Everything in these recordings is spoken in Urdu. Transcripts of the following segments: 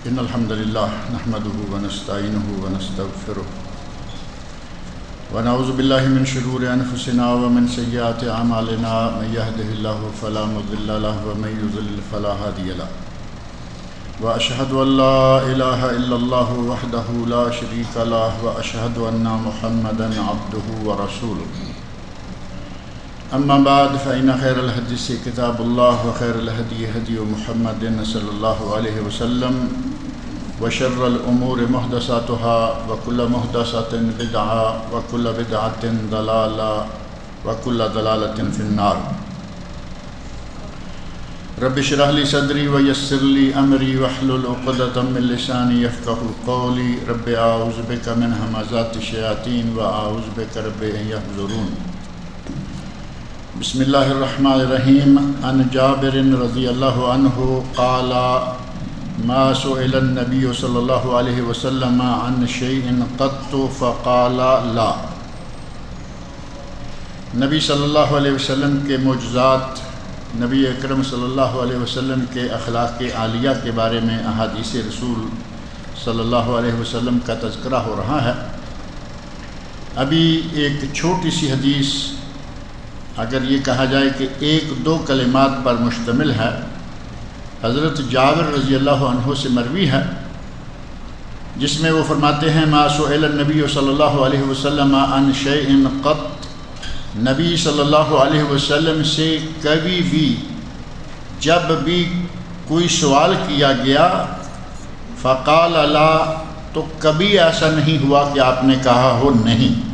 إن الحمد لله نحمده ونستعينه ونستغفره ونعوذ بالله من شرور أنفسنا ومن سيئات أعمالنا من يهده الله فلا مضل له ومن يضلل فلا هادي له وأشهد أن لا إله إلا الله وحده لا شريك له وأشهد أن محمدا عبده ورسوله أما بعد فإن خير الحديث كتاب الله وخير الهدي هدي محمد صلى الله عليه وسلم وشر الأمور محدثاتها وكل محدثة بدعة وكل بدعة ضلالة وكل ضلالة في النار رب اشرح لي صدري ويسر لي أمري واحلل عقدة من لساني يفقهوا قولي رب أعوذ بك من همزات الشياطين وأعوذ بك رب أن يحضرون بسم الله الرحمن الرحيم عن جابر رضي الله عنه قال ما سئل النبي صلى الله عليه وسلم عن شيء قط فقال لا۔ نبی صلی اللہ علیہ وسلم کے معجزات، نبی اکرم صلی اللہ علیہ وسلم کے اخلاق عالیہ کے بارے میں احادیث رسول صلی اللہ علیہ وسلم کا تذکرہ ہو رہا ہے۔ ابھی ایک چھوٹی سی حدیث، اگر یہ کہا جائے کہ ایک دو کلمات پر مشتمل ہے، حضرت جابر رضی اللہ عنہ سے مروی ہے، جس میں وہ فرماتے ہیں ما سئل النبی صلی اللہ علیہ وسلم عن شیء قط، نبی صلی اللہ علیہ وسلم سے کبھی بھی جب بھی کوئی سوال کیا گیا فقال لا، تو کبھی ایسا نہیں ہوا کہ آپ نے کہا ہو نہیں،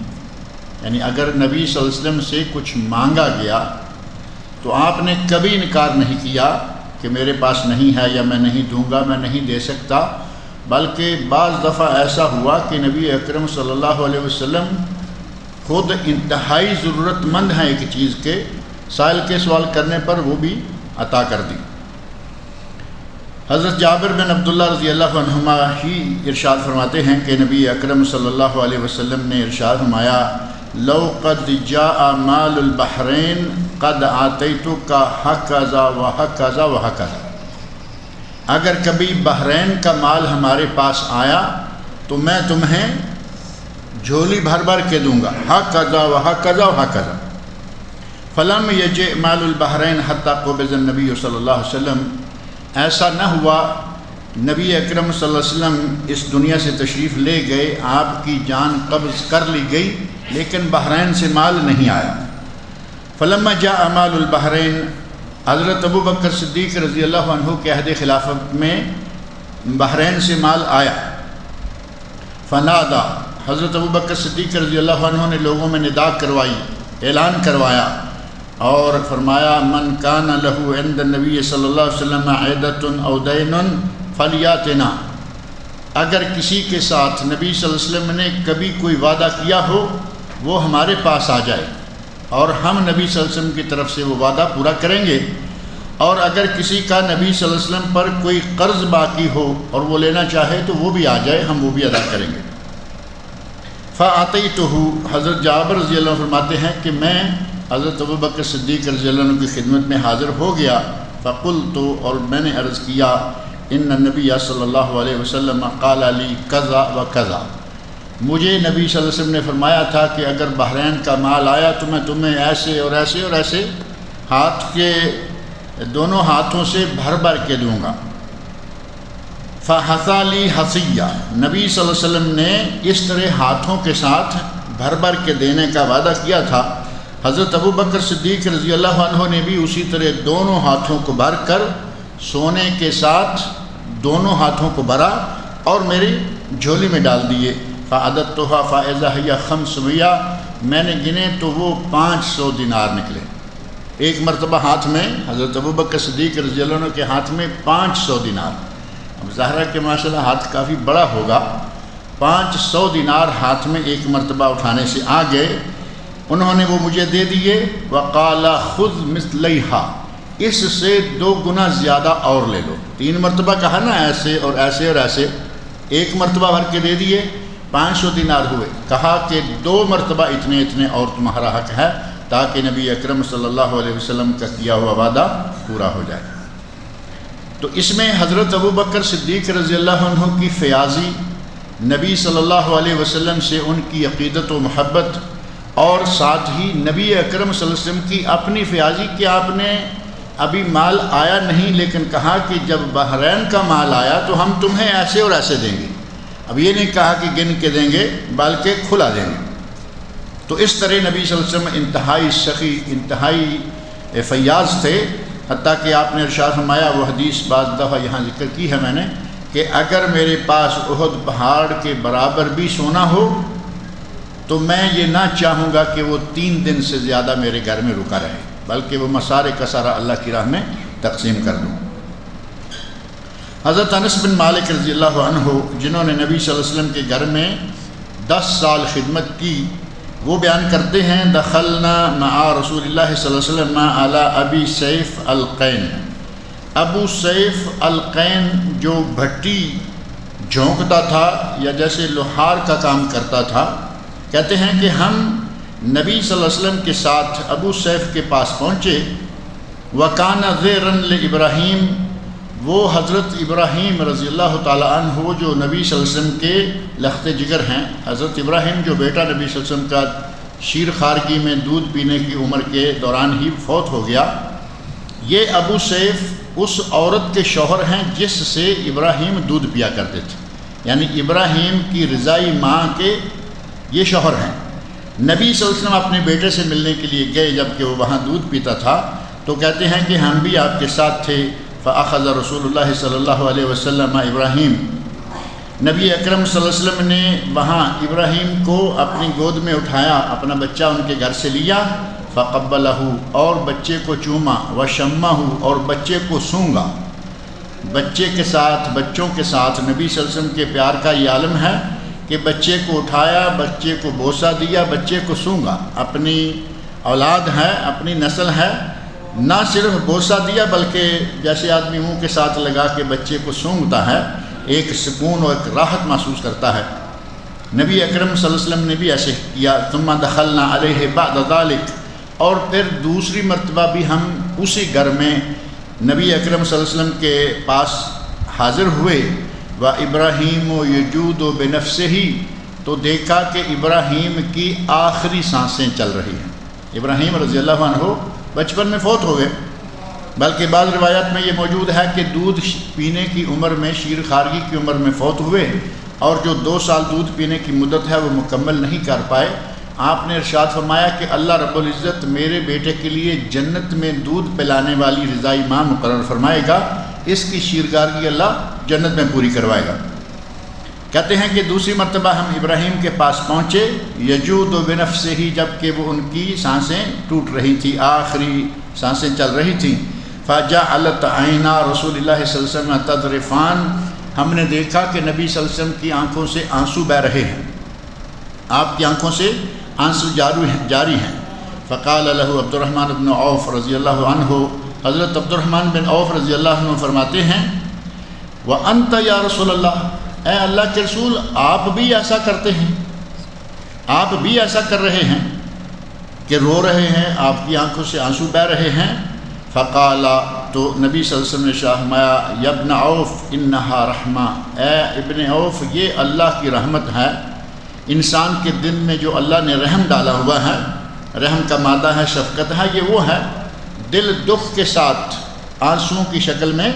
یعنی اگر نبی صلی اللہ علیہ وسلم سے کچھ مانگا گیا تو آپ نے کبھی انکار نہیں کیا کہ میرے پاس نہیں ہے یا میں نہیں دوں گا، میں نہیں دے سکتا، بلکہ بعض دفعہ ایسا ہوا کہ نبی اکرم صلی اللہ علیہ وسلم خود انتہائی ضرورت مند ہیں ایک چیز کے، سائل کے سوال کرنے پر وہ بھی عطا کر دی۔ حضرت جابر بن عبداللہ رضی اللہ عنہما ہی ارشاد فرماتے ہیں کہ نبی اکرم صلی اللہ علیہ وسلم نے ارشاد فرمایا لو قد جاء مال البحرین قد آتیتک ہکذا وہکذا وہکذا، اگر کبھی بحرین کا مال ہمارے پاس آیا تو میں تمہیں جھولی بھر بھر کے دوں گا، ہکذا وہکذا وہکذا۔ فلم یجئ مال البحرین حتی قبض النبی صلی اللہ علیہ وسلم، ایسا نہ ہوا، نبی اکرم صلی اللہ علیہ وسلم اس دنیا سے تشریف لے گئے، آپ کی جان قبض کر لی گئی، لیکن بحرین سے مال نہیں آیا۔ فلما جاء مال البحرین، حضرت ابو بکر صدیق رضی اللہ عنہ کے عہد خلافت میں بحرین سے مال آیا۔ فنادا، حضرت ابو بکر صدیق رضی اللہ عنہ نے لوگوں میں ندا کروائی، اعلان کروایا اور فرمایا من کان لہ عند النبی صلی اللہ علیہ وسلم عیدۃ او دین فلیاتنا، اگر کسی کے ساتھ نبی صلی اللہ علیہ وسلم نے کبھی کوئی وعدہ کیا ہو وہ ہمارے پاس آ جائے اور ہم نبی صلی اللہ علیہ وسلم کی طرف سے وہ وعدہ پورا کریں گے، اور اگر کسی کا نبی صلی اللہ علیہ وسلم پر کوئی قرض باقی ہو اور وہ لینا چاہے تو وہ بھی آ جائے، ہم وہ بھی ادا کریں گے۔ فَأَعْطَيْتُهُ، حضرت جابر رضی اللہ عنہ فرماتے ہیں کہ میں حضرت ابو بکر صدیق رضی اللہ عنہ کی خدمت میں حاضر ہو گیا، فَقُلْتُ، اور میں نے عرض کیا ان النبی صلی اللہ علیہ وسلم قال لی کذا و کذا، مجھے نبی صلی اللہ علیہ وسلم نے فرمایا تھا کہ اگر بحرین کا مال آیا تو میں تمہیں ایسے اور ایسے اور ایسے ہاتھ کے دونوں ہاتھوں سے بھر بھر کے دوں گا۔ فحثا لی حصیہ، نبی صلی اللہ علیہ وسلم نے اس طرح ہاتھوں کے ساتھ بھر بھر کے دینے کا وعدہ کیا تھا، حضرت ابو بکر صدیق رضی اللہ عنہ نے بھی اسی طرح دونوں ہاتھوں کو بھر کر سونے کے ساتھ دونوں ہاتھوں کو بھرا اور میری جھولی میں ڈال دیے۔ فعددتها فاذا هي 500، میں نے گنے تو وہ 500 دینار نکلے۔ ایک مرتبہ ہاتھ میں حضرت ابو بکر صدیق رضی اللہ عنہ کے ہاتھ میں 500 دینار، اب ظاہر ہے کہ ماشاءاللہ ہاتھ کافی بڑا ہوگا، 500 دینار ہاتھ میں ایک مرتبہ اٹھانے سے آ گئے، انہوں نے وہ مجھے دے دیے۔ وقال خذ مثلیہا، اس سے 2 گنا زیادہ اور لے لو، 3 مرتبہ کہا نا ایسے اور ایسے اور ایسے، ایک مرتبہ بھر کے دے دیے، 500 دینار ہوئے، کہا کہ 2 مرتبہ اتنے اتنے اور تمہارا حق ہے، تاکہ نبی اکرم صلی اللہ علیہ وسلم کا کیا ہوا وعدہ پورا ہو جائے۔ تو اس میں حضرت ابو بکر صدیق رضی اللہ عنہ کی فیاضی، نبی صلی اللہ علیہ وسلم سے ان کی عقیدت و محبت، اور ساتھ ہی نبی اکرم صلی اللہ علیہ وسلم کی اپنی فیاضی کہ آپ نے ابھی مال آیا نہیں، لیکن کہا کہ جب بحرین کا مال آیا تو ہم تمہیں ایسے اور ایسے دیں گے. اب یہ نہیں کہا کہ گن کے دیں گے بلکہ کھلا دیں گے. تو اس طرح نبی صلی اللہ علیہ وسلم انتہائی سخی، انتہائی فیاض تھے، حتیٰ کہ آپ نے ارشاد فرمایا، وہ حدیث بعض دفعہ یہاں ذکر کی ہے میں نے، کہ اگر میرے پاس احد پہاڑ کے برابر بھی سونا ہو تو میں یہ نہ چاہوں گا کہ وہ 3 دن سے زیادہ میرے گھر میں رکا رہے، بلکہ وہ مسارے کا سارا اللہ کی راہ میں تقسیم کر دوں. حضرت انس بن مالک رضی اللہ عنہ، جنہوں نے نبی صلی اللہ علیہ وسلم کے گھر میں 10 سال خدمت کی، وہ بیان کرتے ہیں، دخلنا مع رسول اللہ صلی اللہ علیہ وسلم علی ابی سیف القین. ابو سیف القین جو بھٹی جھونکتا تھا یا جیسے لوہار کا کام کرتا تھا، کہتے ہیں کہ ہم نبی صلی اللہ علیہ وسلم کے ساتھ ابو سیف کے پاس پہنچے. وَكَانَ ذِرًا لِإِبْرَاهِيم، وہ حضرت ابراہیم رضی اللہ تعالیٰ عنہ جو نبی صلی اللہ علیہ وسلم کے لخت جگر ہیں. حضرت ابراہیم جو بیٹا نبی صلی اللہ علیہ وسلم کا شیر خارگی میں دودھ پینے کی عمر کے دوران ہی فوت ہو گیا. یہ ابو سیف اس عورت کے شوہر ہیں جس سے ابراہیم دودھ پیا کرتے تھے، یعنی ابراہیم کی رضائی ماں کے یہ شوہر ہیں. نبی صلی اللہ علیہ وسلم اپنے بیٹے سے ملنے کے لیے گئے، جب کہ وہ وہاں دودھ پیتا تھا، تو کہتے ہیں کہ ہم بھی آپ کے ساتھ تھے. فأخذ رسول اللہ صلی اللہ علیہ وسلم ابراہیم، نبی اکرم صلی اللہ علیہ وسلم نے وہاں ابراہیم کو اپنی گود میں اٹھایا، اپنا بچہ ان کے گھر سے لیا. فقبلہ، اور بچے کو چوما. وشمہ، اور بچے کو سونگا. بچے کے ساتھ، بچوں کے ساتھ نبی صلی اللہ علیہ وسلم کے پیار کا یہ عالم ہے کہ بچے کو اٹھایا، بچے کو بوسہ دیا، بچے کو سونگا. اپنی اولاد ہے، اپنی نسل ہے، نہ صرف بوسہ دیا بلکہ جیسے آدمی منہ کے ساتھ لگا کے بچے کو سونگتا ہے، ایک سکون اور ایک راحت محسوس کرتا ہے. نبی اکرم صلی اللہ علیہ وسلم نے بھی ایسے کیا. ثم دخلنا علیہ بعد ذلك، اور پھر دوسری مرتبہ بھی ہم اسی گھر میں نبی اکرم صلی اللہ علیہ وسلم کے پاس حاضر ہوئے. وابراہیم یجود بنفسہ، تو دیکھا کہ ابراہیم کی آخری سانسیں چل رہی ہیں. ابراہیم رضی اللہ عنہ بچپن میں فوت ہو گئے، بلکہ بعض روایات میں یہ موجود ہے کہ دودھ پینے کی عمر میں، شیر خارگی کی عمر میں فوت ہوئے، اور جو 2 سال دودھ پینے کی مدت ہے وہ مکمل نہیں کر پائے. آپ نے ارشاد فرمایا کہ اللہ رب العزت میرے بیٹے کے لیے جنت میں دودھ پلانے والی رضائی ماں مقرر فرمائے گا، اس کی شیرخارگی اللہ جنت میں پوری کروائے گا. کہتے ہیں کہ دوسری مرتبہ ہم ابراہیم کے پاس پہنچے، یجود بنفسہ ہی، جب کہ وہ ان کی سانسیں ٹوٹ رہی تھیں، آخری سانسیں چل رہی تھیں. فجعلت عینا رسول اللہ صلی اللہ علیہ وسلم تذرفان، ہم نے دیکھا کہ نبی صلی اللہ علیہ وسلم کی آنکھوں سے آنسو بہہ رہے ہیں، آپ کی آنکھوں سے آنسو جاری ہیں. فقال له عبد الرحمن بن عوف رضی اللہ عنہ، حضرت عبد الرحمن بن عوف رضی اللہ عنہ فرماتے ہیں، وَأَنْتَ يَا رسول اللہ، اے اللہ کے رسول آپ بھی ایسا کرتے ہیں، آپ بھی ایسا کر رہے ہیں کہ رو رہے ہیں، آپ کی آنکھوں سے آنسو بہہ رہے ہیں. فقال، تو نبی صلی اللہ علیہ وسلم نے فرمایا، یا ابن عوف انہا رحمہ، اے ابن عوف یہ اللہ کی رحمت ہے. انسان کے دل میں جو اللہ نے رحم ڈالا ہوا ہے، رحم کا مادہ ہے، شفقت ہے، یہ وہ ہے دل دکھ کے ساتھ آنسوؤں کی شکل میں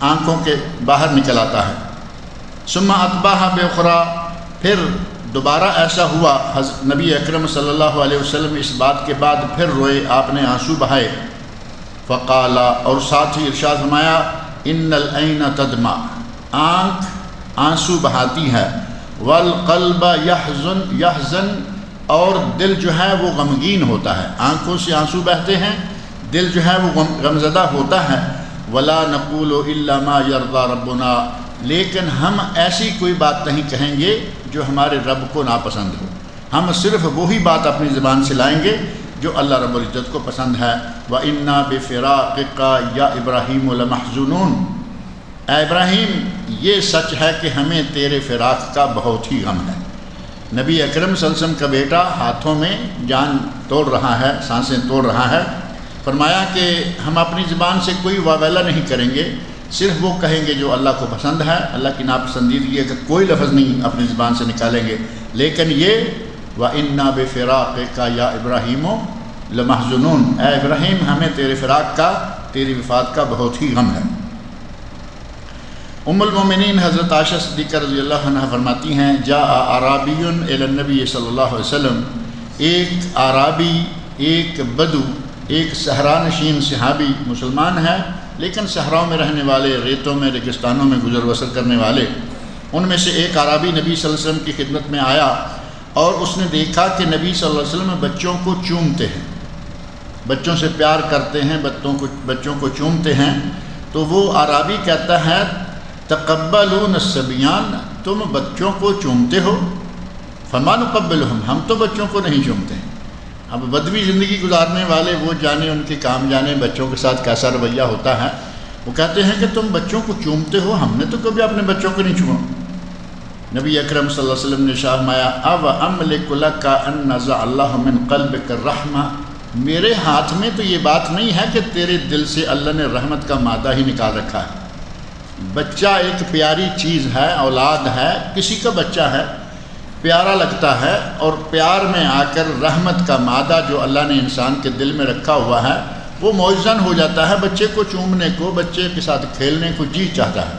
آنکھوں کے باہر نکل آتا ہے. ثم اتباہا باخرى، پھر دوبارہ ایسا ہوا، نبی اکرم صلی اللہ علیہ وسلم اس بات کے بعد پھر روئے، آپ نے آنسو بہائے. فقال، اور ساتھ ہی ارشاد فرمایا، ان العین تدمع، آنکھ آنسو بہاتی ہے. والقلب یحزن، اور دل جو ہے وہ غمگین ہوتا ہے. آنکھوں سے آنسو بہتے ہیں، دل جو ہے وہ غمزدہ ہوتا ہے. ولا نقول الا ما یرضی ربنا، لیکن ہم ایسی کوئی بات نہیں کہیں گے جو ہمارے رب کو ناپسند ہو. ہم صرف وہی بات اپنی زبان سے لائیں گے جو اللہ رب العزت کو پسند ہے. وَإِنَّا بِفِرَاقِكَ يَا إِبْرَاهِيمُ لَمَحْزُونُونَ، اے ابراہیم یہ سچ ہے کہ ہمیں تیرے فراق کا بہت ہی غم ہے. نبی اکرم صلی اللہ علیہ وسلم کا بیٹا ہاتھوں میں جان توڑ رہا ہے، سانسیں توڑ رہا ہے. فرمایا کہ ہم اپنی زبان سے کوئی واویلا نہیں کریں گے صرف وہ کہیں گے جو اللہ کو پسند ہے، اللہ کی ناپسندیدگی کا کوئی لفظ نہیں اپنی زبان سے نکالیں گے، لیکن یہ وَإِنَّا بِفِرَاقِكَ يَا إِبْرَاهِيمُ لَمَحْزُنُونَ، اے ابراہیم ہمیں تیرے فراق کا، تیری وفات کا بہت ہی غم ہے۔ ام المومنین حضرت عائشہ صدیقہ رضی اللہ عنہ فرماتی ہیں جاء اعرابی الی النبی صلی اللہ علیہ وسلم، ایک اعرابی، ایک بدو، ایک صحرا نشین صحابی، مسلمان ہے لیکن صحراؤں میں رہنے والے، ریتوں میں، ریگستانوں میں گزر بسر کرنے والے، ان میں سے ایک اعرابی نبی صلی اللہ علیہ وسلم کی خدمت میں آیا اور اس نے دیکھا کہ نبی صلی اللہ علیہ وسلم بچوں کو چومتے ہیں، بچوں سے پیار کرتے ہیں، بچوں کو چومتے ہیں۔ تو وہ اعرابی کہتا ہے تقبلون الصبیان، تم بچوں کو چومتے ہو؟ فما نقبلہم، ہم تو بچوں کو نہیں چومتے ہیں۔ اب بدوی زندگی گزارنے والے وہ جانے، ان کے کام جانے بچوں کے ساتھ کیسا رویہ ہوتا ہے۔ وہ کہتے ہیں کہ تم بچوں کو چومتے ہو، ہم نے تو کبھی اپنے بچوں کو نہیں چوما۔ نبی اکرم صلی اللہ علیہ وسلم نے فرمایا او املک لک ان نزع اللہ من قلبک الرحمہ، میرے ہاتھ میں تو یہ بات نہیں ہے کہ تیرے دل سے اللہ نے رحمت کا مادہ ہی نکال رکھا ہے۔ بچہ ایک پیاری چیز ہے، اولاد ہے، کسی کا بچہ ہے، پیارا لگتا ہے، اور پیار میں آ کر رحمت کا مادہ جو اللہ نے انسان کے دل میں رکھا ہوا ہے وہ معجزن ہو جاتا ہے، بچے کو چومنے کو، بچے کے ساتھ کھیلنے کو جی چاہتا ہے۔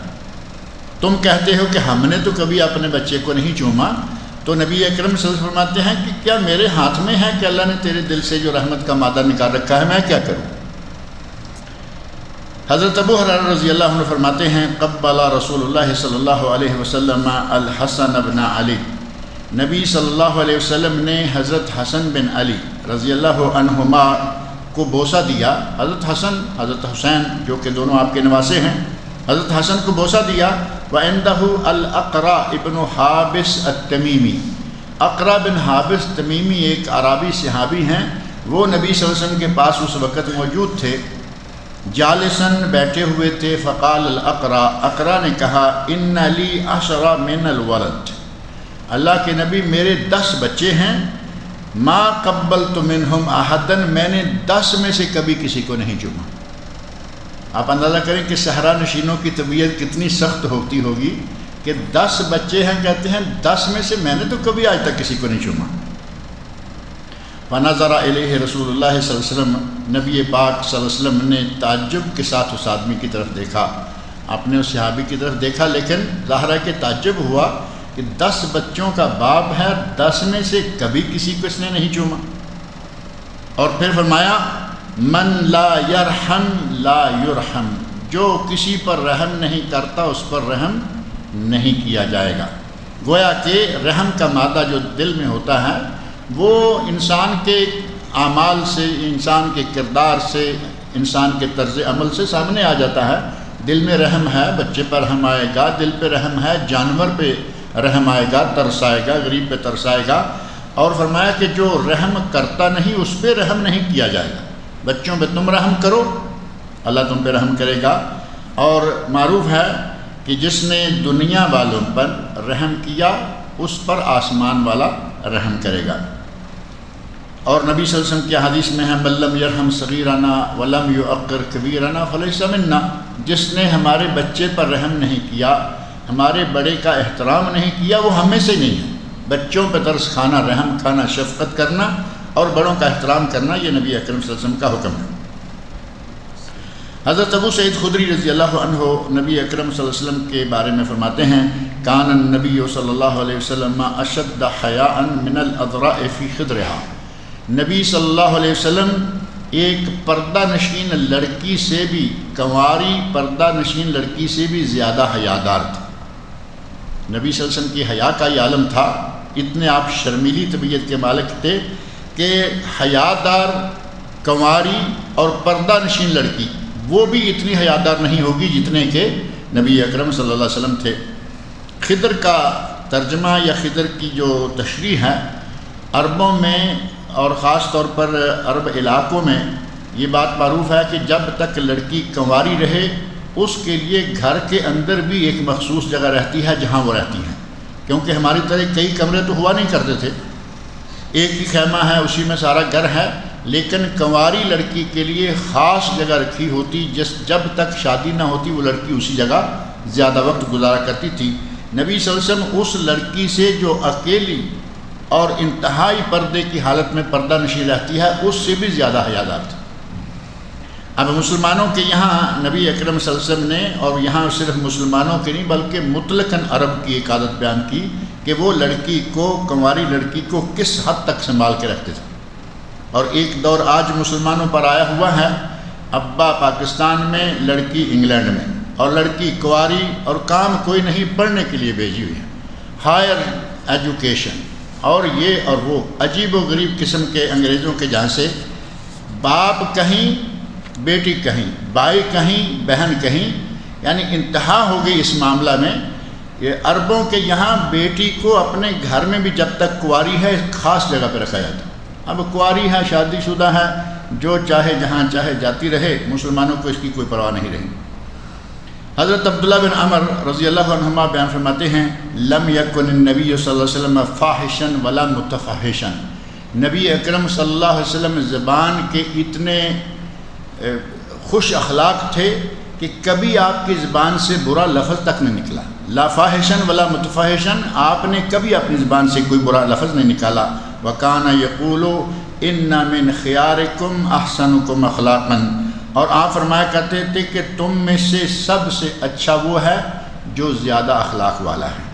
تم کہتے ہو کہ ہم نے تو کبھی اپنے بچے کو نہیں چوما، تو نبی اکرم صلی اللہ علیہ وسلم فرماتے ہیں کہ کیا میرے ہاتھ میں ہے کہ اللہ نے تیرے دل سے جو رحمت کا مادہ نکال رکھا ہے، میں کیا کروں؟ حضرت ابو ہریرہ رضی اللہ عنہ فرماتے ہیں قبل رسول اللہ صلی اللہ علیہ وسلم الحسن بن علی، نبی صلی اللہ علیہ وسلم نے حضرت حسن بن علی رضی اللہ عنہما کو بوسہ دیا۔ حضرت حسن، حضرت حسین جو کہ دونوں آپ کے نواسے ہیں، حضرت حسن کو بوسہ دیا۔ وَعِنْدَهُ الْأَقْرَى ابن حابس التمیمی، اقرا بن حابس تمیمی ایک عربی صحابی ہیں، وہ نبی صلی اللہ علیہ وسلم کے پاس اس وقت موجود تھے، جالسن بیٹھے ہوئے تھے۔ فقال الاقرا، اقرا نے کہا ان لی 10 من الولد، اللہ کے نبی میرے 10 بچے ہیں، ما قبلت منہم احدا، میں نے 10 میں سے کبھی کسی کو نہیں چوما۔ آپ اندازہ کریں کہ صحرا نشینوں کی طبیعت کتنی سخت ہوتی ہوگی کہ 10 بچے ہیں، کہتے ہیں 10 میں سے میں نے تو کبھی آج تک کسی کو نہیں چوما۔ فنظر الیہ رسول اللہ صلی اللہ علیہ وسلم، نبی پاک صلی اللہ علیہ وسلم نے تعجب کے ساتھ اس آدمی کی طرف دیکھا، آپ نے اس صحابی کی طرف دیکھا، لیکن ظاہر ہے کہ تعجب ہوا کہ 10 بچوں کا باپ ہے، 10 میں سے کبھی کسی کو اس نے نہیں چوما۔ اور پھر فرمایا من لا یرحم لا یرحم، جو کسی پر رحم نہیں کرتا اس پر رحم نہیں کیا جائے گا۔ گویا کہ رحم کا مادہ جو دل میں ہوتا ہے وہ انسان کے اعمال سے، انسان کے کردار سے، انسان کے طرز عمل سے سامنے آ جاتا ہے۔ دل میں رحم ہے، بچے پر رحم آئے گا، دل پہ رحم ہے، جانور پہ رحم آئے گا، ترس آئے گا، غریب پہ ترس آئے گا۔ اور فرمایا کہ جو رحم کرتا نہیں اس پہ رحم نہیں کیا جائے گا۔ بچوں پہ تم رحم کرو، اللہ تم پہ رحم کرے گا۔ اور معروف ہے کہ جس نے دنیا والوں پر رحم کیا اس پر آسمان والا رحم کرے گا۔ اور نبی صلی اللہ علیہ وسلم کی حدیث میں ہے من لم یرحم صغیرنا ولم یعقر کبیرنا فلیس منا، جس نے ہمارے بچے پر رحم نہیں کیا، ہمارے بڑے کا احترام نہیں کیا، وہ ہم میں سے نہیں ہے۔ بچوں پہ ترس کھانا، رحم کھانا، شفقت کرنا اور بڑوں کا احترام کرنا، یہ نبی اکرم صلی اللہ علیہ وسلم کا حکم ہے۔ حضرت ابو سعید خدری رضی اللہ عنہ نبی اکرم صلی اللہ علیہ وسلم کے بارے میں فرماتے ہیں کان النبی صلی اللہ علیہ وسلم اشد حیاء من الاذراء فی خدرها، نبی صلی اللہ علیہ وسلم ایک پردہ نشین لڑکی سے بھی، کنواری پردہ نشین لڑکی سے بھی زیادہ حیادار تھے۔ نبی صلی اللہ علیہ وسلم کی حیا کا یہ عالم تھا، اتنے آپ شرمیلی طبیعت کے مالک تھے کہ حیادار کنواری اور پردہ نشین لڑکی وہ بھی اتنی حیادار نہیں ہوگی جتنے کہ نبی اکرم صلی اللہ علیہ وسلم تھے۔ خضر کا ترجمہ یا خضر کی جو تشریح ہے، عربوں میں اور خاص طور پر عرب علاقوں میں یہ بات معروف ہے کہ جب تک لڑکی کنواری رہے اس کے لیے گھر کے اندر بھی ایک مخصوص جگہ رہتی ہے جہاں وہ رہتی ہیں، کیونکہ ہماری طرح کئی کمرے تو ہوا نہیں کرتے تھے، ایک ہی خیمہ ہے، اسی میں سارا گھر ہے، لیکن کنواری لڑکی کے لیے خاص جگہ رکھی ہوتی، جب تک شادی نہ ہوتی وہ لڑکی اسی جگہ زیادہ وقت گزارا کرتی تھی۔ نبی صلی اللہ علیہ وسلم اس لڑکی سے جو اکیلی اور انتہائی پردے کی حالت میں پردہ نشین رہتی ہے اس سے بھی زیادہ حیادار تھی۔ اب مسلمانوں کے یہاں نبی اکرم صلی اللہ علیہ وسلم نے، اور یہاں صرف مسلمانوں کے نہیں بلکہ مطلقاً عرب کی ایک عادت بیان کی کہ وہ لڑکی کو، کنواری لڑکی کو کس حد تک سنبھال کے رکھتے تھے۔ اور ایک دور آج مسلمانوں پر آیا ہوا ہے، ابا پاکستان میں، لڑکی انگلینڈ میں، اور لڑکی کنواری اور کام کوئی نہیں، پڑھنے کے لیے بھیجی ہوئی ہے، ہائر ایجوکیشن اور یہ اور وہ، عجیب و غریب قسم کے انگریزوں کے جہاں سے باپ کہیں بیٹی کہیں، بھائی کہیں بہن کہیں، یعنی انتہا ہو گئی اس معاملہ میں۔ یہ عربوں کے یہاں بیٹی کو اپنے گھر میں بھی جب تک کنواری ہے خاص جگہ پہ رکھا جاتا ہے۔ اب کنواری ہے، شادی شدہ ہے، جو چاہے جہاں چاہے جاتی رہے، مسلمانوں کو اس کی کوئی پرواہ نہیں رہی۔ حضرت عبداللہ بن عمر رضی اللہ عنہما بیان فرماتے ہیں، لم یکن النبی صلی اللہ علیہ وسلم فاحشا ولا متفحشا، نبی اکرم صلی اللہ علیہ وسلم زبان کے اتنے خوش اخلاق تھے کہ کبھی آپ کی زبان سے برا لفظ تک نہیں نکلا۔ لا فاحشن ولا متفحشن، آپ نے کبھی اپنی زبان سے کوئی برا لفظ نہیں نکالا۔ وَكَانَ يَقُولُ إِنَّ مِنْ خِيَارِكُمْ أَحْسَنُكُمْ أَخْلَاقًا، اور آپ فرمایا کرتے تھے کہ تم میں سے سب سے اچھا وہ ہے جو زیادہ اخلاق والا ہے،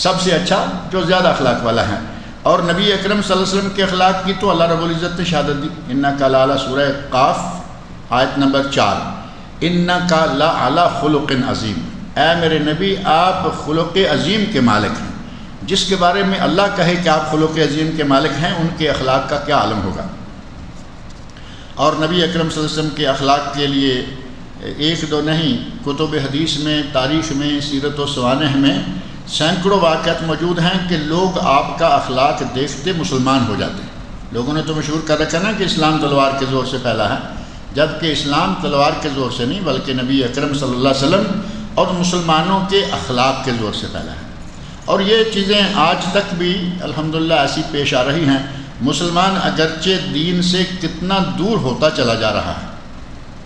سب سے اچھا جو زیادہ اخلاق والا ہے۔ اور نبی اکرم صلی اللہ علیہ وسلم کے اخلاق کی تو اللہ رب العزت نے شہادت دی، اِنَّكَ لَعَلَىٰ، سورہ قاف آیت نمبر 4، اِنَّكَ لَعَلَىٰ خُلُقٍ عَظِيمٍ، اے میرے نبی آپ خلق عظیم کے مالک ہیں۔ جس کے بارے میں اللہ کہے کہ آپ خلق عظیم کے مالک ہیں، ان کے اخلاق کا کیا عالم ہوگا۔ اور نبی اکرم صلی اللہ علیہ وسلم کے اخلاق کے لیے ایک دو نہیں، کتب حدیث میں، تاریخ میں، سیرت و سوانح میں سینکڑوں واقعات موجود ہیں کہ لوگ آپ کا اخلاق دیکھتے مسلمان ہو جاتے ہیں۔ لوگوں نے تو مشہور کر رکھا نا کہ اسلام تلوار کے زور سے پھیلا ہے، جبکہ اسلام تلوار کے زور سے نہیں بلکہ نبی اکرم صلی اللہ علیہ وسلم اور مسلمانوں کے اخلاق کے زور سے پھیلا ہے۔ اور یہ چیزیں آج تک بھی الحمدللہ ایسی پیش آ رہی ہیں۔ مسلمان اگرچہ دین سے کتنا دور ہوتا چلا جا رہا ہے،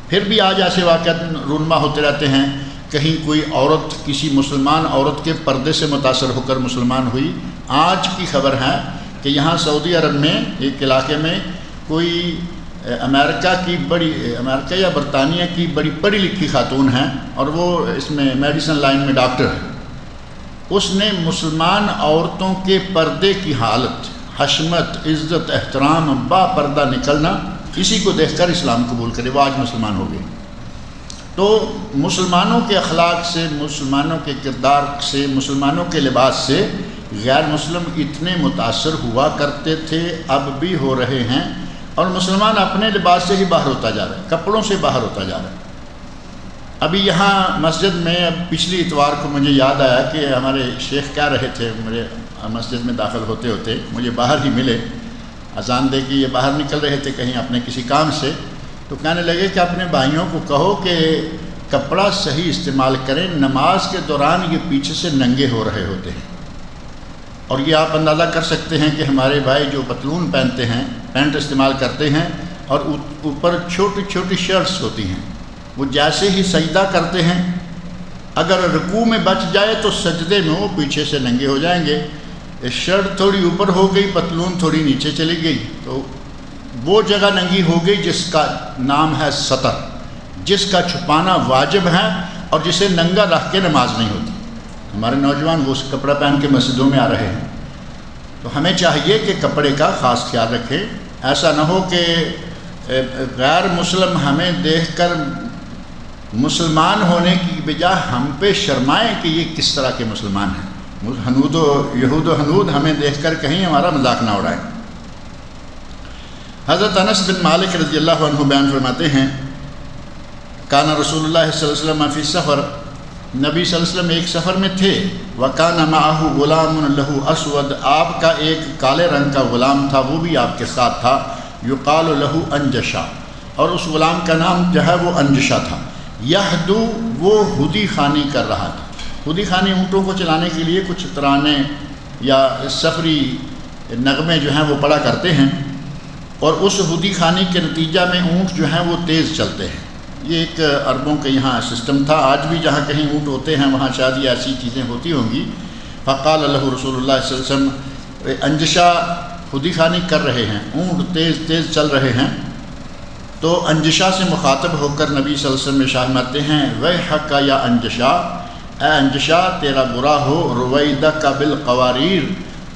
پھر بھی آج ایسے واقعات رونما ہوتے رہتے ہیں۔ کہیں کوئی عورت کسی مسلمان عورت کے پردے سے متاثر ہو کر مسلمان ہوئی۔ آج کی خبر ہے کہ یہاں سعودی عرب میں ایک علاقے میں کوئی امریکہ یا برطانیہ کی بڑی پڑھی لکھی خاتون ہیں، اور وہ اس میں میڈیسن لائن میں ڈاکٹر ہے۔ اس نے مسلمان عورتوں کے پردے کی حالت، حشمت، عزت، احترام، با پردہ نکلنا، اسی کو دیکھ کر اسلام قبول کرے، وہ آج مسلمان ہو گئی۔ تو مسلمانوں کے اخلاق سے، مسلمانوں کے کردار سے، مسلمانوں کے لباس سے غیر مسلم اتنے متاثر ہوا کرتے تھے، اب بھی ہو رہے ہیں، اور مسلمان اپنے لباس سے ہی باہر ہوتا جا رہا ہے، کپڑوں سے باہر ہوتا جا رہا ہے۔ ابھی یہاں مسجد میں پچھلی اتوار کو مجھے یاد آیا کہ ہمارے شیخ کہہ رہے تھے، میرے مسجد میں داخل ہوتے ہوتے مجھے باہر ہی ملے، اذان دے کے یہ باہر نکل رہے تھے کہیں اپنے کسی کام سے، تو کہنے لگے کہ اپنے بھائیوں کو کہو کہ کپڑا صحیح استعمال کریں، نماز کے دوران یہ پیچھے سے ننگے ہو رہے ہوتے ہیں۔ اور یہ آپ اندازہ کر سکتے ہیں کہ ہمارے بھائی جو پتلون پہنتے ہیں، پینٹ استعمال کرتے ہیں، اور اوپر چھوٹی چھوٹی شرٹس ہوتی ہیں، وہ جیسے ہی سجدہ کرتے ہیں اگر رکوع میں بچ جائے تو سجدے میں وہ پیچھے سے ننگے ہو جائیں گے۔ شرٹ تھوڑی اوپر ہو گئی، پتلون تھوڑی نیچے چلی گئی، تو وہ جگہ ننگی ہو گئی جس کا نام ہے سطر، جس کا چھپانا واجب ہے اور جسے ننگا رکھ کے نماز نہیں ہوتی۔ ہمارے نوجوان وہ کپڑا پہن کے مسجدوں میں آ رہے ہیں، تو ہمیں چاہیے کہ کپڑے کا خاص خیال رکھیں۔ ایسا نہ ہو کہ غیر مسلم ہمیں دیکھ کر مسلمان ہونے کی بجائے ہم پہ شرمائیں کہ یہ کس طرح کے مسلمان ہیں۔ یہود و حنود ہمیں دیکھ کر کہیں ہمارا مذاق نہ اڑائیں۔ حضرت انس بن مالک رضی اللہ عنہ بیان فرماتے ہیں، کان رسول اللہ صلی اللہ علیہ وسلم فی سفر، نبی صلی اللہ علیہ وسلم ایک سفر میں تھے، وَكَانَ مَعَهُ غُلَامٌ لَهُ أَسْوَدٌ، آپ کا ایک کالے رنگ کا غلام تھا، وہ بھی آپ کے ساتھ تھا، يُقَالُ لَهُ أَنْجَشَا، اور اس غلام کا نام جو ہے وہ انجشا تھا۔ یحدو، وہ ہدی خوانی کر رہا تھا۔ ہدی خوانی اونٹوں کو چلانے کے لیے کچھ ترانے یا سفری نغمے جو ہیں وہ پڑھا کرتے ہیں۔ اور اس ہودی خانی کے نتیجہ میں اونٹ جو ہیں وہ تیز چلتے ہیں۔ یہ ایک عربوں کے یہاں سسٹم تھا، آج بھی جہاں کہیں اونٹ ہوتے ہیں وہاں شاید یہ ایسی چیزیں ہوتی ہوں گی۔ فقال له رسول اللہ صلی اللہ علیہ وسلم، انجشا ہودی خانی کر رہے ہیں، اونٹ تیز تیز چل رہے ہیں، تو انجشا سے مخاطب ہو کر نبی صلی اللہ علیہ وسلم ارشاد فرماتے ہیں، ویحک یا انجشا، اے انجشا تیرا برا ہو، رویدک بالقواریر،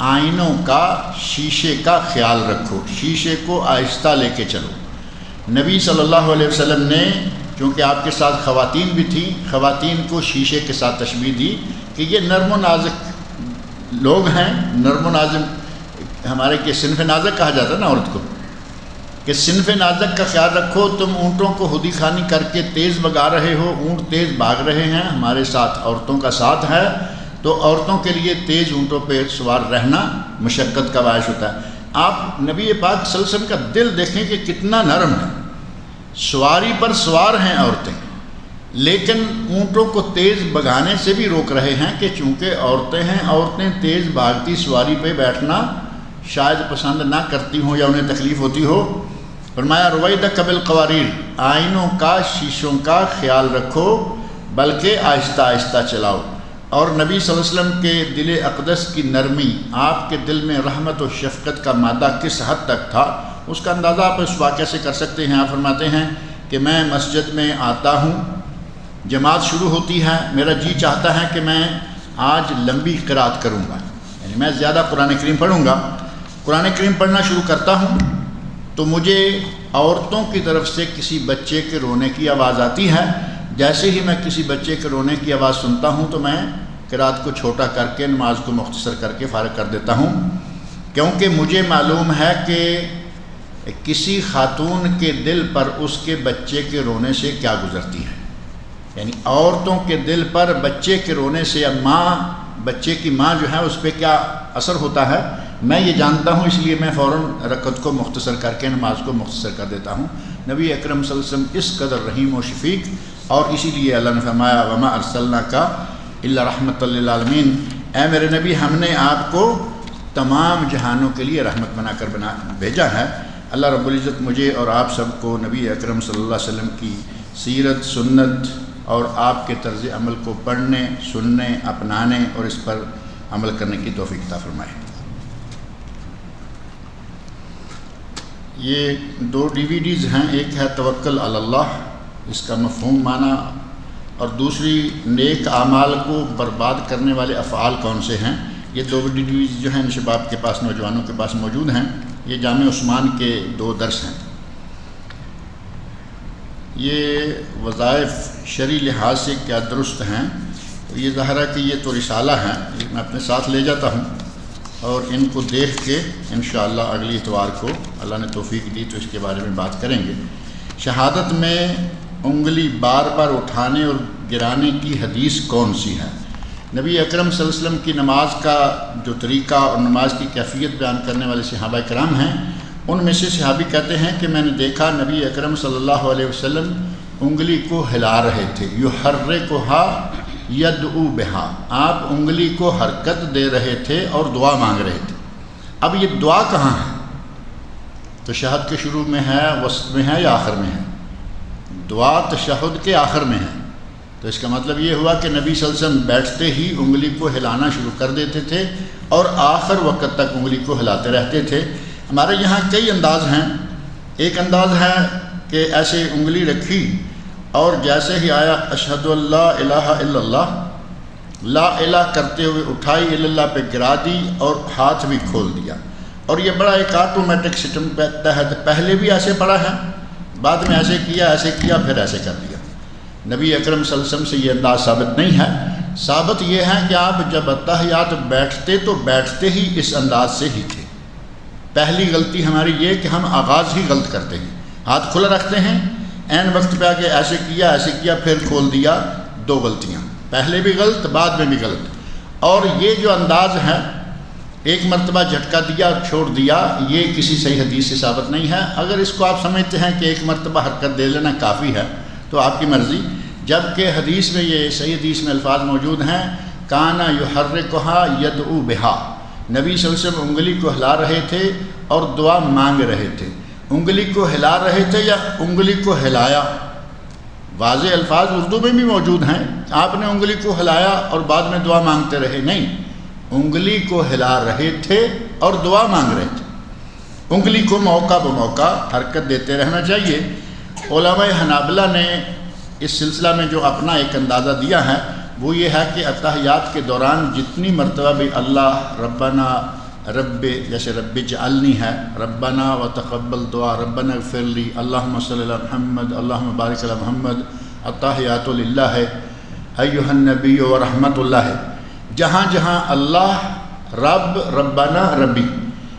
آئینوں کا شیشے کا خیال رکھو، شیشے کو آہستہ لے کے چلو۔ نبی صلی اللہ علیہ وسلم نے چونکہ آپ کے ساتھ خواتین بھی تھیں، خواتین کو شیشے کے ساتھ تشبیہ دی کہ یہ نرم و نازک لوگ ہیں۔ نرم و نازک ہمارے کہ صنف نازک کہا جاتا ہے نا عورت کو، کہ صنف نازک کا خیال رکھو، تم اونٹوں کو ہودی خانی کر کے تیز بگا رہے ہو، اونٹ تیز بھاگ رہے ہیں، ہمارے ساتھ عورتوں کا ساتھ ہے، تو عورتوں کے لیے تیز اونٹوں پہ سوار رہنا مشقت کا باعث ہوتا ہے۔ آپ نبی پاک صلی اللہ علیہ وسلم کا دل دیکھیں کہ کتنا نرم ہے، سواری پر سوار ہیں عورتیں، لیکن اونٹوں کو تیز بگانے سے بھی روک رہے ہیں کہ چونکہ عورتیں ہیں، عورتیں تیز بھاگتی سواری پہ بیٹھنا شاید پسند نہ کرتی ہوں یا انہیں تکلیف ہوتی ہو۔ فرمایا رویدک بالقواریر، آئینوں کا شیشوں کا خیال رکھو بلکہ آہستہ آہستہ چلاؤ۔ اور نبی صلی اللہ علیہ وسلم کے دل اقدس کی نرمی، آپ کے دل میں رحمت و شفقت کا مادہ کس حد تک تھا، اس کا اندازہ آپ اس واقعے سے کر سکتے ہیں۔ آپ فرماتے ہیں کہ میں مسجد میں آتا ہوں، جماعت شروع ہوتی ہے، میرا جی چاہتا ہے کہ میں آج لمبی قرات کروں گا، یعنی میں زیادہ قرآن کریم پڑھوں گا۔ قرآن کریم پڑھنا شروع کرتا ہوں تو مجھے عورتوں کی طرف سے کسی بچے کے رونے کی آواز آتی ہے۔ جیسے ہی میں کسی بچے کے رونے کی آواز سنتا ہوں تو میں قرات کو چھوٹا کر کے نماز کو مختصر کر کے فارغ کر دیتا ہوں، کیونکہ مجھے معلوم ہے کہ کسی خاتون کے دل پر اس کے بچے کے رونے سے کیا گزرتی ہے، یعنی عورتوں کے دل پر بچے کے رونے سے یا بچے کی ماں جو ہے اس پہ کیا اثر ہوتا ہے، میں یہ جانتا ہوں، اس لیے میں فوراً رکعت کو مختصر کر کے نماز کو مختصر کر دیتا ہوں۔ نبی اکرم صلی اللہ علیہ وسلم اس قدر رحیم و شفیق، اور اسی لیے اللہ نے فرمایا وما ارسلناک الا رحمۃ للعالمین، اے میرے نبی ہم نے آپ کو تمام جہانوں کے لیے رحمت بنا کر بھیجا ہے۔ اللہ رب العزت مجھے اور آپ سب کو نبی اکرم صلی اللہ علیہ وسلم کی سیرت، سنت اور آپ کے طرز عمل کو پڑھنے، سننے، اپنانے اور اس پر عمل کرنے کی توفیق عطا فرمائے۔ یہ 2 DVDs ہیں، ایک ہے توکل علی اللہ، اس کا مفہوم معنی، اور دوسری نیک اعمال کو برباد کرنے والے افعال کون سے ہیں۔ یہ 2 DVDs جو ہیں شباب کے پاس، نوجوانوں کے پاس موجود ہیں۔ یہ جامع عثمان کے 2 درس ہیں۔ یہ وظائف شرعی لحاظ سے کیا درست ہیں؟ یہ ظاہر ہے کہ یہ تو رسالہ ہیں، یہ میں اپنے ساتھ لے جاتا ہوں، اور ان کو دیکھ کے انشاءاللہ اگلی اتوار کو اللہ نے توفیق دی تو اس کے بارے میں بات کریں گے۔ شہادت میں انگلی بار بار اٹھانے اور گرانے کی حدیث کون سی ہے؟ نبی اکرم صلی اللہ علیہ وسلم کی نماز کا جو طریقہ اور نماز کی کیفیت بیان کرنے والے صحابہ کرام ہیں، ان میں سے صحابی کہتے ہیں کہ میں نے دیکھا نبی اکرم صلی اللہ علیہ وسلم انگلی کو ہلا رہے تھے، یحرکھا یدعو بہا، آپ انگلی کو حرکت دے رہے تھے اور دعا مانگ رہے تھے۔ اب یہ دعا کہاں ہے؟ تشہد کے شروع میں ہے، وسط میں ہے یا آخر میں ہے؟ دعا تشہد کے آخر میں ہے، تو اس کا مطلب یہ ہوا کہ نبی صلی اللہ علیہ وسلم بیٹھتے ہی انگلی کو ہلانا شروع کر دیتے تھے اور آخر وقت تک انگلی کو ہلاتے رہتے تھے۔ ہمارے یہاں کئی انداز ہیں۔ ایک انداز ہے کہ ایسے انگلی رکھی اور جیسے ہی آیا اشہد اللہ الہ الا اللہ، لا الہ کرتے ہوئے اٹھائی، الا اللہ پہ گرا دی اور ہاتھ بھی کھول دیا، اور یہ بڑا ایک آٹومیٹک سسٹم کے تحت پہلے بھی ایسے پڑا ہے، بعد میں ایسے کیا پھر ایسے کر دیا۔ نبی اکرم صلی اللہ علیہ وسلم سے یہ انداز ثابت نہیں ہے۔ ثابت یہ ہے کہ آپ جب اتحیات بیٹھتے تو بیٹھتے ہی اس انداز سے ہی تھے۔ پہلی غلطی ہماری یہ کہ ہم آغاز ہی غلط کرتے ہیں، ہاتھ کھلا رکھتے ہیں، عین وقت پہ آ کے ایسے کیا پھر کھول دیا، 2 غلطیاں، پہلے بھی غلط بعد میں بھی غلط۔ اور یہ جو انداز ہے ایک مرتبہ جھٹکا دیا اور چھوڑ دیا، یہ کسی صحیح حدیث سے ثابت نہیں ہے۔ اگر اس کو آپ سمجھتے ہیں کہ ایک مرتبہ حرکت دے لینا کافی ہے تو آپ کی مرضی، جبکہ حدیث میں یہ صحیح حدیث میں الفاظ موجود ہیں کانا یحرکھا یدعو بہا، نبی صلی اللہ علیہ وسلم انگلی کو ہلا رہے تھے اور دعا مانگ رہے تھے۔ انگلی کو ہلا رہے تھے یا انگلی کو ہلایا؟ واضح الفاظ اردو میں بھی موجود ہیں، آپ نے انگلی کو ہلایا اور بعد میں دعا مانگتے رہے، نہیں، انگلی کو ہلا رہے تھے اور دعا مانگ رہے تھے۔ انگلی کو موقع بموقع حرکت دیتے رہنا چاہیے۔ علماء حنابلہ نے اس سلسلہ میں جو اپنا ایک اندازہ دیا ہے وہ یہ ہے کہ اتحیات کے دوران جتنی مرتبہ بھی اللہ ربنا رب، جیسے رب اجعلنی ہے، ربنا وتقبل دعا، ربنا اغفر لی، اللہم صلی علی محمد، اللہم بارک علی محمد، التحیات للہ ہے، ایھا النبی و رحمت اللہ ہے، جہاں جہاں اللہ رب ربنا ربی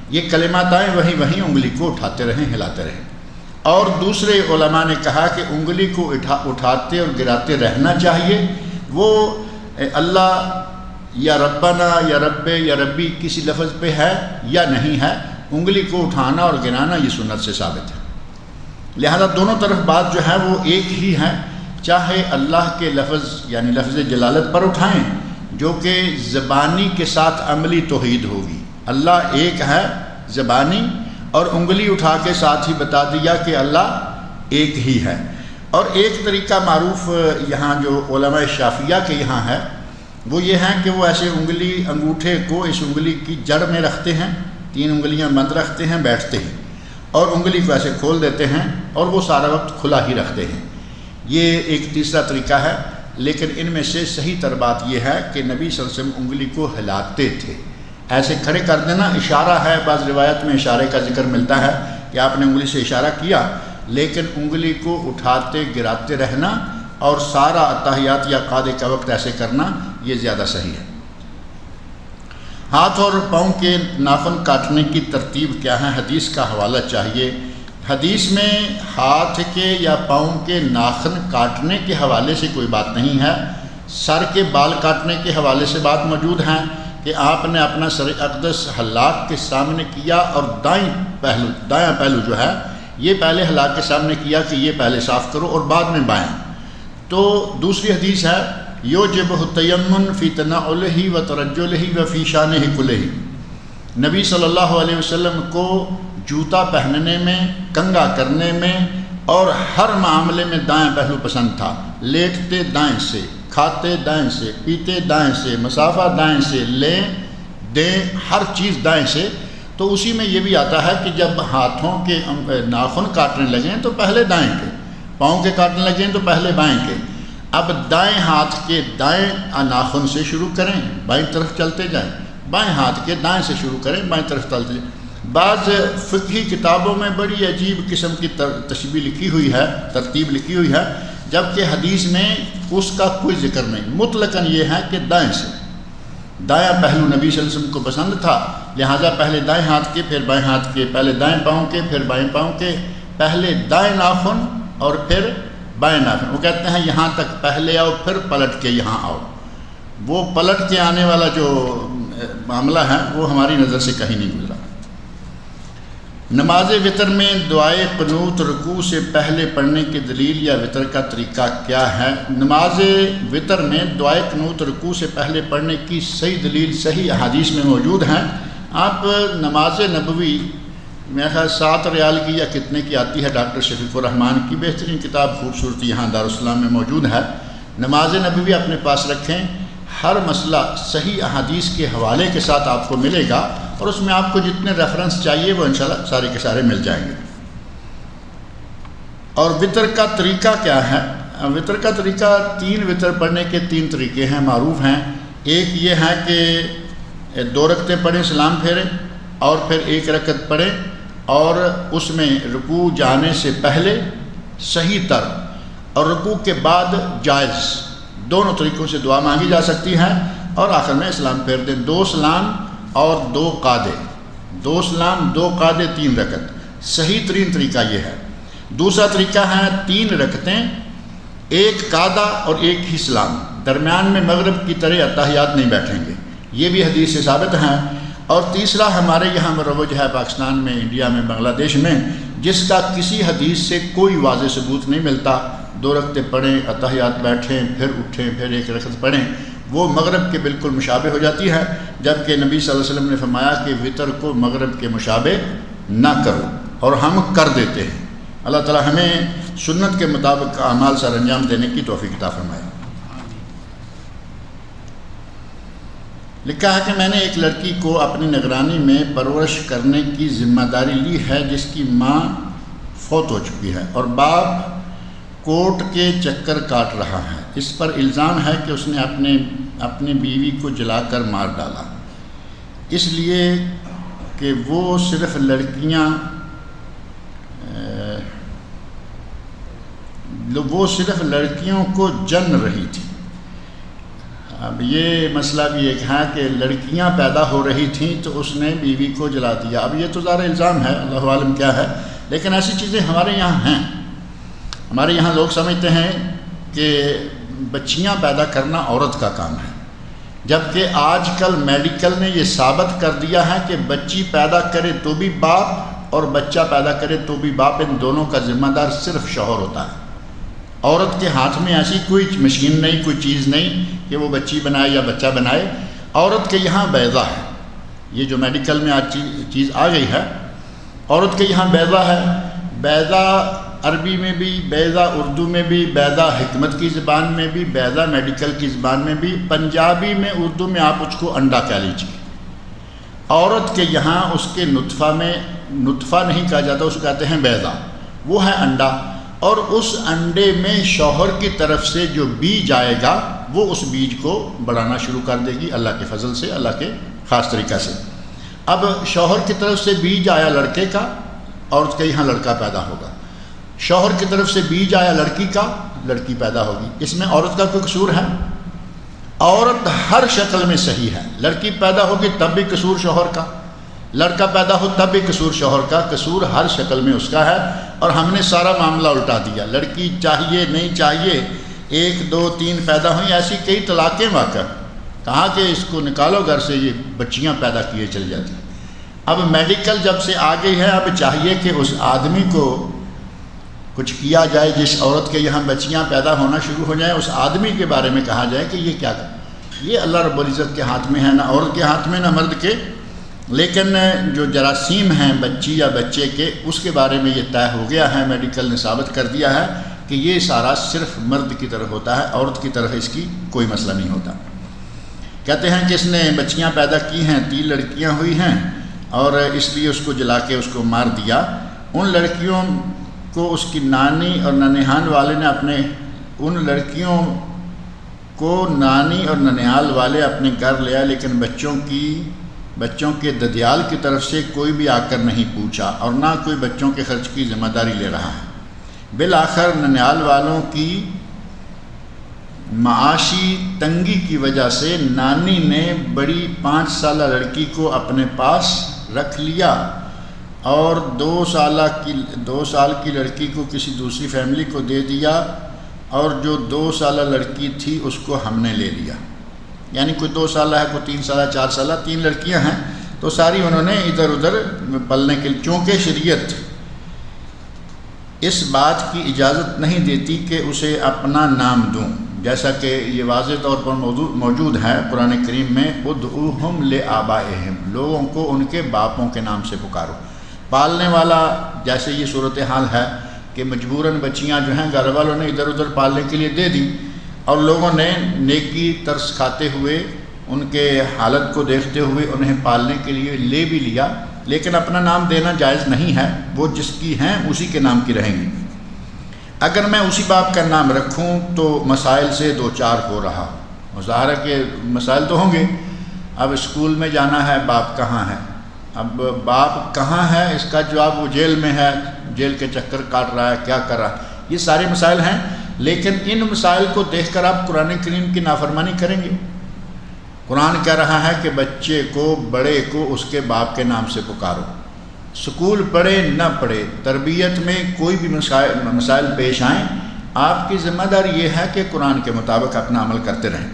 یہ کلمات آئیں وہیں وہیں انگلی کو اٹھاتے رہیں، ہلاتے رہیں۔ اور دوسرے علماء نے کہا کہ انگلی کو اٹھاتے اور گراتے رہنا چاہیے، وہ اللہ یا ربنا یا رب یا ربی کسی لفظ پہ ہے یا نہیں ہے، انگلی کو اٹھانا اور گرانا یہ سنت سے ثابت ہے، لہذا دونوں طرف بات جو ہے وہ ایک ہی ہے، چاہے اللہ کے لفظ یعنی لفظ جلالت پر اٹھائیں جو کہ زبانی کے ساتھ عملی توحید ہوگی، اللہ ایک ہے زبانی، اور انگلی اٹھا کے ساتھ ہی بتا دیا کہ اللہ ایک ہی ہے۔ اور ایک طریقہ معروف یہاں جو علماء شافعیہ کے یہاں ہے وہ یہ ہے کہ وہ ایسے انگلی انگوٹھے کو اس انگلی کی جڑ میں رکھتے ہیں، 3 انگلیاں بند رکھتے ہیں بیٹھتے ہیں، اور انگلی کو ایسے کھول دیتے ہیں اور وہ سارا وقت کھلا ہی رکھتے ہیں۔ یہ ایک تیسرا طریقہ ہے، لیکن ان میں سے صحیح تر بات یہ ہے کہ نبی صلی اللہ علیہ وسلم انگلی کو ہلاتے تھے، ایسے کھڑے کر دینا اشارہ ہے، بعض روایت میں اشارے کا ذکر ملتا ہے کہ آپ نے انگلی سے اشارہ کیا، لیکن انگلی کو اٹھاتے گراتے رہنا اور سارا اتحیات یا قعدے کا وقت ایسے کرنا یہ زیادہ صحیح ہے۔ ہاتھ اور پاؤں کے ناخن کاٹنے کی ترتیب کیا ہے؟ حدیث کا حوالہ چاہیے۔ حدیث میں ہاتھ کے یا پاؤں کے ناخن کاٹنے کے حوالے سے کوئی بات نہیں ہے، سر کے بال کاٹنے کے حوالے سے بات موجود ہے کہ آپ نے اپنا سر اقدس حلاق کے سامنے کیا اور دایاں پہلو جو ہے یہ پہلے حلاق کے سامنے کیا کہ یہ پہلے صاف کرو اور بعد میں بائیں۔ تو دوسری حدیث ہے یوجبہ التیمم فی تنعلہ و ترجلہ و فی شانہ کلہ، نبی صلی اللہ علیہ وسلم کو جوتا پہننے میں، کنگھا کرنے میں اور ہر معاملے میں دائیں پہلو پسند تھا، لیٹتے دائیں سے، کھاتے دائیں سے، پیتے دائیں سے، مسافہ دائیں سے، لیں دیں ہر چیز دائیں سے۔ تو اسی میں یہ بھی آتا ہے کہ جب ہاتھوں کے ناخن کاٹنے لگیں تو پہلے دائیں کے، پاؤں کے کاٹنے لگیں تو پہلے بائیں کے، اب دائیں ہاتھ کے دائیں ناخن سے شروع کریں، بائیں طرف چلتے جائیں، بائیں ہاتھ کے دائیں سے شروع کریں، بائیں طرف چلتے جائیں۔ بعض فقہی کتابوں میں بڑی عجیب قسم کی تشبیہ لکھی ہوئی ہے، ترتیب لکھی ہوئی ہے، جبکہ حدیث میں اس کا کوئی ذکر نہیں، مطلقاً یہ ہے کہ دائیں سے، دایاں پہلو نبی صلی اللہ علیہ وسلم کو پسند تھا، لہٰذا پہلے دائیں ہاتھ کے، پھر بائیں ہاتھ کے، پہلے دائیں پاؤں کے، پھر بائیں پاؤں کے، پہلے دائیں ناخن اور پھر بائیں ناخن۔ وہ کہتے ہیں یہاں تک پہلے آؤ پھر پلٹ کے یہاں آؤ، وہ پلٹ کے آنے والا جو معاملہ ہے وہ ہماری نظر سے کہیں نہیں گزرا۔ نماز وتر میں دعائے قنوت رکوع سے پہلے پڑھنے کی دلیل یا وتر کا طریقہ کیا ہے؟ نماز وتر میں دعائے قنوت رکوع سے پہلے پڑھنے کی صحیح دلیل صحیح احادیث میں موجود ہیں۔ آپ نماز نبوی میرا خیال 7 ریال کی یا کتنے کی آتی ہے، ڈاکٹر شفیق الرحمان کی بہترین کتاب خوبصورتی یہاں دارالسلام میں موجود ہے، نماز نبوی اپنے پاس رکھیں، ہر مسئلہ صحیح احادیث کے حوالے کے ساتھ آپ کو ملے گا، اور اس میں آپ کو جتنے ریفرنس چاہیے وہ انشاءاللہ سارے کے سارے مل جائیں گے۔ اور وتر کا طریقہ کیا ہے؟ وتر کا طریقہ 3 وتر پڑھنے کے 3 طریقے ہیں، معروف ہیں۔ ایک یہ ہے کہ 2 رکعتیں پڑھیں، سلام پھیریں، اور پھر 1 رکعت پڑھیں، اور اس میں رکوع جانے سے پہلے صحیح تر اور رکوع کے بعد جائز، دونوں طریقوں سے دعا مانگی جا سکتی ہے، اور آخر میں سلام پھیر دیں۔ 2 سلام اور 2 قعدے، 2 سلام 2 قعدے 3 رکعت، صحیح ترین طریقہ یہ ہے۔ دوسرا طریقہ ہے 3 رکعتیں، 1 قعدہ اور 1 ہی سلام، درمیان میں مغرب کی طرح اتحیات نہیں بیٹھیں گے، یہ بھی حدیث سے ثابت ہیں۔ اور تیسرا ہمارے یہاں مروج ہے پاکستان میں، انڈیا میں، بنگلہ دیش میں، جس کا کسی حدیث سے کوئی واضح ثبوت نہیں ملتا، 2 رکعتیں پڑھیں، اتحیات بیٹھیں، پھر اٹھیں، پھر 1 رکعت پڑھیں، وہ مغرب کے بالکل مشابہ ہو جاتی ہے، جبکہ نبی صلی اللہ علیہ وسلم نے فرمایا کہ وتر کو مغرب کے مشابہ نہ کرو۔ اور ہم کر دیتے ہیں۔ اللہ تعالی ہمیں سنت کے مطابق اعمال سر انجام دینے کی توفیق عطا فرمائے۔ لکھا ہے کہ میں نے ایک لڑکی کو اپنی نگرانی میں پرورش کرنے کی ذمہ داری لی ہے جس کی ماں فوت ہو چکی ہے اور باپ کورٹ کے چکر کاٹ رہا ہے۔ اس پر الزام ہے کہ اس نے اپنی بیوی کو جلا کر مار ڈالا، اس لیے کہ وہ صرف لڑکیوں کو جن رہی تھی۔ اب یہ مسئلہ بھی ایک ہے کہ لڑکیاں پیدا ہو رہی تھیں تو اس نے بیوی کو جلا دیا۔ اب یہ تو ظاہر الزام ہے، اللہ عالم کیا ہے، لیکن ایسی چیزیں ہمارے یہاں ہیں۔ ہمارے یہاں لوگ سمجھتے ہیں کہ بچیاں پیدا کرنا عورت کا کام ہے، جبکہ آج کل میڈیکل نے یہ ثابت کر دیا ہے کہ بچی پیدا کرے تو بھی باپ اور بچہ پیدا کرے تو بھی باپ، ان دونوں کا ذمہ دار صرف شوہر ہوتا ہے۔ عورت کے ہاتھ میں ایسی کوئی مشین نہیں، کوئی چیز نہیں کہ وہ بچی بنائے یا بچہ بنائے۔ عورت کے یہاں بیضہ ہے، یہ جو میڈیکل میں آج چیز آ گئی ہے، عورت کے یہاں بیضہ ہے۔ بیضہ عربی میں بھی، بیضہ اردو میں بھی، بیضہ حکمت کی زبان میں بھی، بیضہ میڈیکل کی زبان میں بھی، پنجابی میں، اردو میں آپ اس کو انڈا کہہ لیجیے۔ عورت کے یہاں اس کے نطفہ میں، نطفہ نہیں کہا جاتا، اس کو کہتے ہیں بیضہ، وہ ہے انڈا، اور اس انڈے میں شوہر کی طرف سے جو بیج آئے گا وہ اس بیج کو بڑھانا شروع کر دے گی اللہ کے فضل سے، اللہ کے خاص طریقہ سے۔ اب شوہر کی طرف سے بیج آیا لڑکے کا، عورت کے یہاں لڑکا پیدا ہوگا۔ شوہر کی طرف سے بیج آیا لڑکی کا، لڑکی پیدا ہوگی۔ اس میں عورت کا کوئی قصور ہے؟ عورت ہر شکل میں صحیح ہے۔ لڑکی پیدا ہوگی تب بھی قصور شوہر کا، لڑکا پیدا ہو تب بھی قصور شوہر کا، قصور ہر شکل میں اس کا ہے۔ اور ہم نے سارا معاملہ الٹا دیا، لڑکی چاہیے نہیں چاہیے، 1 2 3 پیدا ہوئیں، ایسی کئی طلاقیں واقع، کہا کہ اس کو نکالو گھر سے، یہ بچیاں پیدا کیے چل جاتی۔ اب میڈیکل جب سے آ گئی ہے، اب چاہیے کہ اس آدمی کو کچھ کیا جائے، جس عورت کے یہاں بچیاں پیدا ہونا شروع ہو جائیں، اس آدمی کے بارے میں کہا جائے کہ یہ کیا کرے۔ یہ اللہ رب العزت کے ہاتھ میں ہے، نہ عورت کے ہاتھ میں نہ مرد کے۔ لیکن جو جراثیم ہیں بچی یا بچے کے، اس کے بارے میں یہ طے ہو گیا ہے، میڈیکل نے ثابت کر دیا ہے کہ یہ سارا صرف مرد کی طرف ہوتا ہے، عورت کی طرف اس کی کوئی مسئلہ نہیں ہوتا۔ کہتے ہیں کہ اس نے بچیاں پیدا کی ہیں، 3 لڑکیاں ہوئی ہیں، اور اس لیے اس کو جلا کے اس کو مار دیا۔ ان لڑکیوں کو اس کی نانی اور ننیحال والے نے ان لڑکیوں کو نانی اور ننیحال والے اپنے گھر لیا، لیکن بچوں کے ددیال کی طرف سے کوئی بھی آ کر نہیں پوچھا، اور نہ کوئی بچوں کے خرچ کی ذمہ داری لے رہا ہے۔ بالآخر ننیحال والوں کی معاشی تنگی کی وجہ سے نانی نے بڑی 5 سالہ لڑکی کو اپنے پاس رکھ لیا، اور 2 سال کی لڑکی کو کسی دوسری فیملی کو دے دیا، اور جو 2 سالہ لڑکی تھی اس کو ہم نے لے لیا۔ یعنی کوئی 2 سالہ ہے، کوئی 3 سالہ، 4 سالہ، 3 لڑکیاں ہیں، تو ساری انہوں نے ادھر ادھر پلنے کے لیے، چونکہ شریعت اس بات کی اجازت نہیں دیتی کہ اسے اپنا نام دوں، جیسا کہ یہ واضح طور پر موجود ہے قرآن کریم میں، ادعوہم لآبائہم، لوگوں کو ان کے باپوں کے نام سے پکارو۔ پالنے والا، جیسے یہ صورتحال ہے کہ مجبوراً بچیاں جو ہیں گھر والوں نے ادھر ادھر پالنے کے لیے دے دی، اور لوگوں نے نیکی ترس کھاتے ہوئے، ان کے حالت کو دیکھتے ہوئے انہیں پالنے کے لیے لے بھی لیا، لیکن اپنا نام دینا جائز نہیں ہے، وہ جس کی ہیں اسی کے نام کی رہیں گی۔ اگر میں اسی باپ کا نام رکھوں تو مسائل سے 2-4 ہو رہا، مظاہرہ کے مسائل تو ہوں گے۔ اب اسکول میں جانا ہے، باپ کہاں ہے؟ اب باپ کہاں ہے اس کا جواب، وہ جیل میں ہے، جیل کے چکر کاٹ رہا ہے، کیا کر رہا ہے، یہ سارے مسائل ہیں۔ لیکن ان مسائل کو دیکھ کر آپ قرآن کریم کی نافرمانی کریں گے؟ قرآن کہہ رہا ہے کہ بچے کو، بڑے کو اس کے باپ کے نام سے پکارو، سکول پڑھے نہ پڑھے، تربیت میں کوئی بھی مسائل پیش آئیں، آپ کی ذمہ داری یہ ہے کہ قرآن کے مطابق اپنا عمل کرتے رہیں۔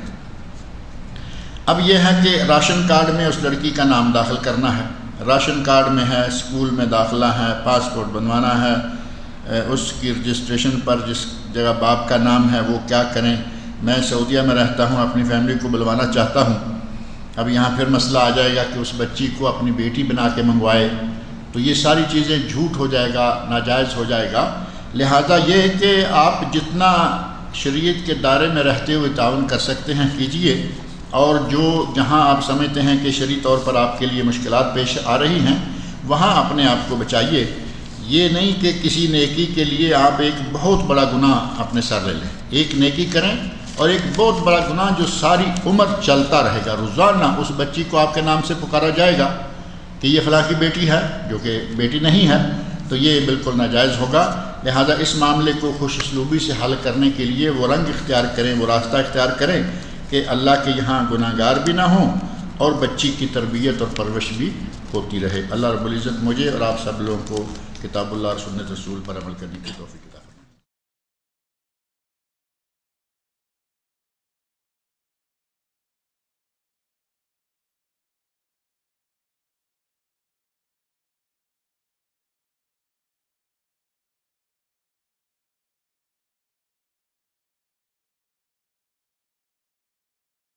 اب یہ ہے کہ راشن کارڈ میں اس لڑکی کا نام داخل کرنا ہے، راشن کارڈ میں ہے، اسکول میں داخلہ ہے، پاسپورٹ بنوانا ہے، اس کی رجسٹریشن پر جس جگہ باپ کا نام ہے وہ کیا کریں۔ میں سعودیہ میں رہتا ہوں، اپنی فیملی کو بلوانا چاہتا ہوں، اب یہاں پھر مسئلہ آ جائے گا کہ اس بچی کو اپنی بیٹی بنا کے منگوائے، تو یہ ساری چیزیں جھوٹ ہو جائے گا، ناجائز ہو جائے گا۔ لہذا یہ ہے کہ آپ جتنا شریعت کے دائرے میں رہتے ہوئے تعاون کر سکتے ہیں کیجئے، اور جو جہاں آپ سمجھتے ہیں کہ شرعی طور پر آپ کے لیے مشکلات پیش آ رہی ہیں وہاں اپنے آپ کو بچائیے۔ یہ نہیں کہ کسی نیکی کے لیے آپ ایک بہت بڑا گناہ اپنے سر لے لیں۔ ایک نیکی کریں اور ایک بہت بڑا گناہ جو ساری عمر چلتا رہے گا، روزانہ اس بچی کو آپ کے نام سے پکارا جائے گا کہ یہ فلاں کی بیٹی ہے، جو کہ بیٹی نہیں ہے، تو یہ بالکل ناجائز ہوگا۔ لہذا اس معاملے کو خوش اسلوبی سے حل کرنے کے لیے وہ رنگ اختیار کریں، وہ راستہ اختیار کریں کہ اللہ کے یہاں گناہ گار بھی نہ ہوں اور بچی کی تربیت اور پرورش بھی ہوتی رہے۔ اللہ رب العزت مجھے اور آپ سب لوگوں کو کتاب اللہ اور سنت رسول پر عمل کرنے کی توفیق۔